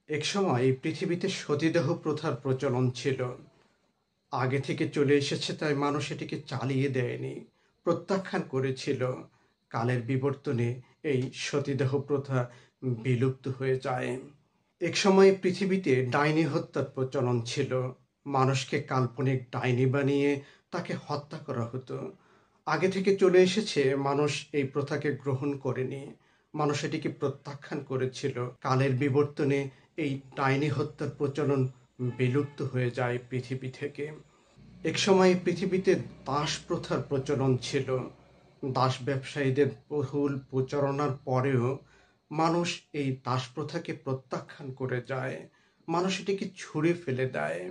একসময় এই পৃথিবীতে সতীদাহ প্রথার প্রচলন ছিল। আগে থেকে চলে এসেছে তাই মানুষ এটিকে চালিয়ে দেয়নি, প্রত্যাখ্যান করেছিল। কালের বিবর্তনে এই সতীদাহ প্রথা বিলুপ্ত হয়ে যায়। একসময় পৃথিবীতে ডাইনি হত্যার প্রচলন ছিল। মানুষকে কাল্পনিক ডাইনি বানিয়ে তাকে হত্যা করা হতো। আগে থেকে চলে এসেছে, মানুষ এই প্রথাকে গ্রহণ করেনি, মানুষ এটিকে প্রত্যাখ্যান করেছিল। কালের বিবর্তনে এই ডাইনি হত্যার প্রচলন বিলুপ্ত হয়ে যায় পৃথিবী থেকে। একসময় পৃথিবীতে দাস প্রথার প্রচলন ছিল। দাস ব্যবসায়ীদের বহুল প্রচারণার পরেও মানুষ এই দাস প্রথাকে প্রত্যাখ্যান করে যায়, মানুষ এটিকে ছুঁড়ে ফেলে দেয়।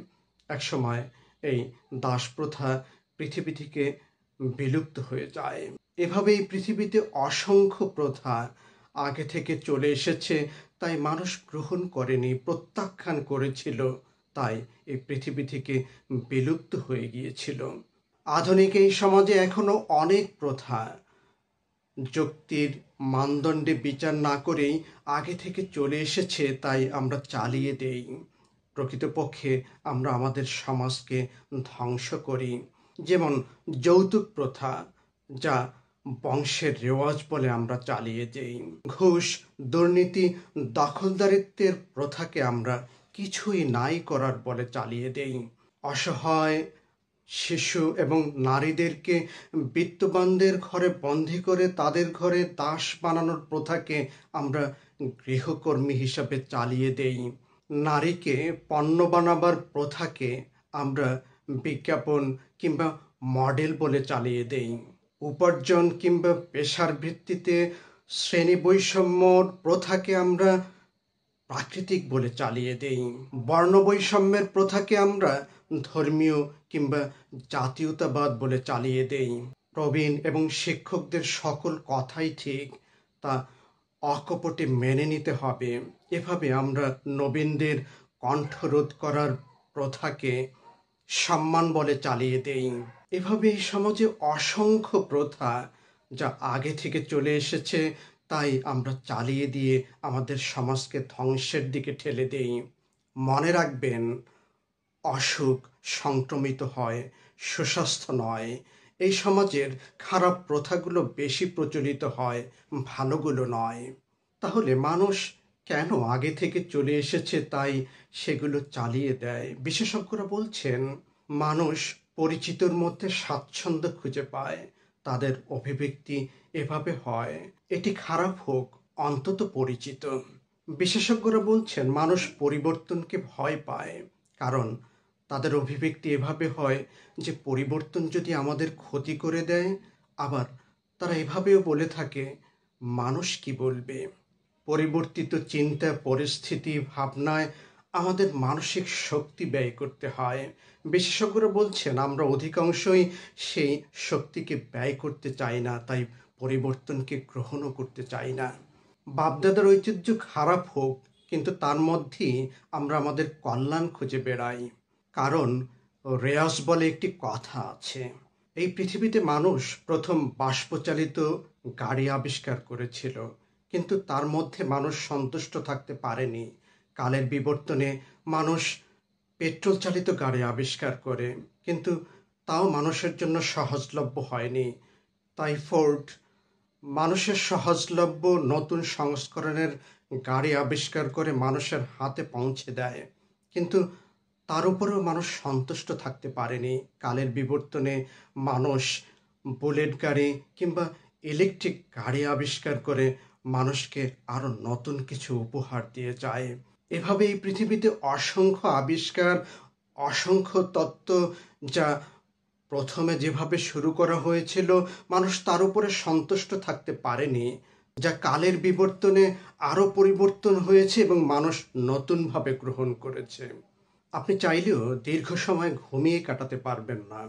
একসময় এই দাস প্রথা পৃথিবী থেকে বিলুপ্ত হয়ে যায়। এভাবে এই পৃথিবীতে অসংখ্য প্রথা আগে থেকে চলে এসেছে, তাই মানুষ গ্রহণ করেনি, প্রত্যাখ্যান করেছিল, তাই এই পৃথিবী থেকে বিলুপ্ত হয়ে গিয়েছিল। আধুনিক এই সমাজে এখনো অনেক প্রথা যুক্তির মানদণ্ডে বিচার না করেই আগে থেকে চলে এসেছে, তাই আমরা চালিয়ে দেই। প্রকৃতপক্ষে আমরা আমাদের সমাজকে ধ্বংস করি। যেমন যৌতুক প্রথা, যা বংশের রেওয়াজ বলে আমরা চালিয়ে দেই। ঘুষ, দুর্নীতি, দখলদারিত্বের প্রথাকে আমরা কিছুই নাই করার বলে চালিয়ে দেই। অসহায় শিশু এবং নারীদেরকে বিত্তবানদের ঘরে বন্দী করে তাদের ঘরে দাস বানানোর প্রথাকে আমরা গৃহকর্মী হিসাবে চালিয়ে দেই। নারীকে পণ্য বানাবার প্রথাকে আমরা বিজ্ঞাপন কিংবা মডেল বলে চালিয়ে দেই। উপার্জন কিংবা পেশার ভিত্তিতে শ্রেণী বৈষম্যর প্রথাকে আমরা প্রাকৃতিক বলে চালিয়ে দেই। বর্ণ বৈষম্যের প্রথাকে আমরা ধর্মীয় কিংবা জাতীয়তাবাদ বলে চালিয়ে দেই। প্রবীণ এবং শিক্ষকদের সকল কথাই ঠিক, তা অকপটে মেনে নিতে হবে, এভাবে আমরা নবীনদের কণ্ঠরোধ করার প্রথাকে সম্মান বলে চালিয়ে দেই। এভাবে এই সমাজে অসংখ্য প্রথা যা আগে থেকে চলে এসেছে, তাই আমরা চালিয়ে দিয়ে আমাদের সমাজকে ধ্বংসের দিকে ঠেলে দেই। মনে রাখবেন, অসুখ সংক্রমিত হয়, সুস্বাস্থ্য নয়। এই সমাজের খারাপ প্রথাগুলো বেশি প্রচলিত হয়, ভালোগুলো নয়। তাহলে মানুষ কেন আগে থেকে চলে এসেছে তাই সেগুলো চালিয়ে দেয়? বিশেষজ্ঞরা বলছেন, মানুষ পরিচিতর মধ্যে স্বাচ্ছন্দ্য খুঁজে পায়, তাদের অভিব্যক্তি এভাবে হয়, এটি খারাপ হোক অন্তত পরিচিত। বিশেষজ্ঞরা বলছেন, মানুষ পরিবর্তনকে ভয় পায়, কারণ তাদের অভিব্যক্তি এভাবে হয় যে পরিবর্তন যদি আমাদের ক্ষতি করে দেয়। আবার তারা এভাবেও বলে থাকে, মানুষ কি বলবে। পরিবর্তিত চিন্তা, পরিস্থিতি, ভাবনায় আমাদের মানসিক শক্তি ব্যয় করতে হয়। বিশেষজ্ঞরা বলছেন, আমরা অধিকাংশই সেই শক্তিকে ব্যয় করতে চাই না, তাই পরিবর্তনকে গ্রহণও করতে চাই না। বাপদাদার ঐতিহ্য খারাপ হোক, কিন্তু তার মধ্যেই আমরা আমাদের কল্যাণ খুঁজে বেড়াই। কারণ রেয়াজ বলে একটি কথা আছে। এই পৃথিবীতে মানুষ প্রথম বাষ্পচালিত গাড়ি আবিষ্কার করেছিল, কিন্তু তার মধ্যে মানুষ সন্তুষ্ট থাকতে পারেনি। কালের বিবর্তনে মানুষ পেট্রোল চালিত গাড়ি আবিষ্কার করে, কিন্তু তাও মানুষের জন্য সহজলভ্য হয়নি। তাই ফোর্ড মানুষের সহজলভ্য নতুন সংস্করণের গাড়ি আবিষ্কার করে মানুষের হাতে পৌঁছে দেয়, কিন্তু তার উপরেও মানুষ সন্তুষ্ট থাকতে পারেনি। কালের বিবর্তনে মানুষ বুলেট গাড়ি কিংবা ইলেকট্রিক গাড়ি আবিষ্কার করে মানুষকে আরো নতুন কিছু উপহার দিয়ে যায়। এভাবে এই পৃথিবীতে অসংখ্য আবিষ্কার, অসংখ্য তত্ত্ব, যা প্রথমে যেভাবে শুরু করা হয়েছিল মানুষ তার উপরে সন্তুষ্ট থাকতে পারেনি, যা কালের বিবর্তনে আরো পরিবর্তন হয়েছে এবং মানুষ নতুনভাবে গ্রহণ করেছে। আপনি চাইলেও দীর্ঘ সময় ঘুমিয়ে কাটাতে পারবেন না।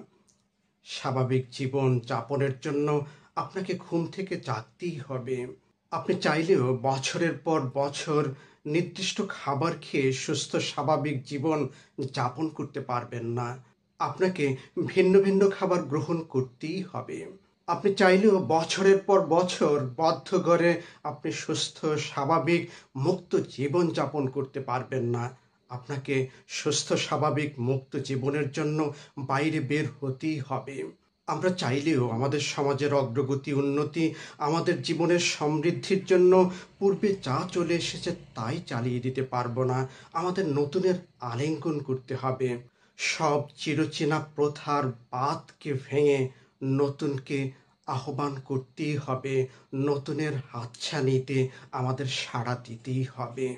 স্বাভাবিক জীবন যাপনের জন্য আপনাকে ঘুম থেকে জাগতেই হবে। আপনি চাইলেও বছরের পর বছর নির্দিষ্ট খাবার খেয়ে সুস্থ স্বাভাবিক জীবন যাপন করতে পারবেন না। আপনাকে ভিন্ন ভিন্ন খাবার গ্রহণ করতেই হবে। আপনি চাইলেও বছরের পর বছর বদ্ধ ঘরে আপনি সুস্থ, স্বাভাবিক, মুক্ত জীবনযাপন করতে পারবেন না। আপনাকে সুস্থ, স্বাভাবিক, মুক্ত জীবনের জন্য বাইরে বের হতেই হবে। আমরা চাইলেও আমাদের সমাজের অগ্রগতি, উন্নতি, আমাদের জীবনের সমৃদ্ধির জন্য পূর্বে যা চলে এসেছে তাই চালিয়ে দিতে পারবো না। আমাদের নতুনের আলিঙ্গন করতে হবে। সব চিরচেনা প্রথার বাঁধকে ভেঙে নতুনকে আহ্বান করতেই হবে। নতুনের হাতছানিতে আমাদের সাড়া দিতেই হবে।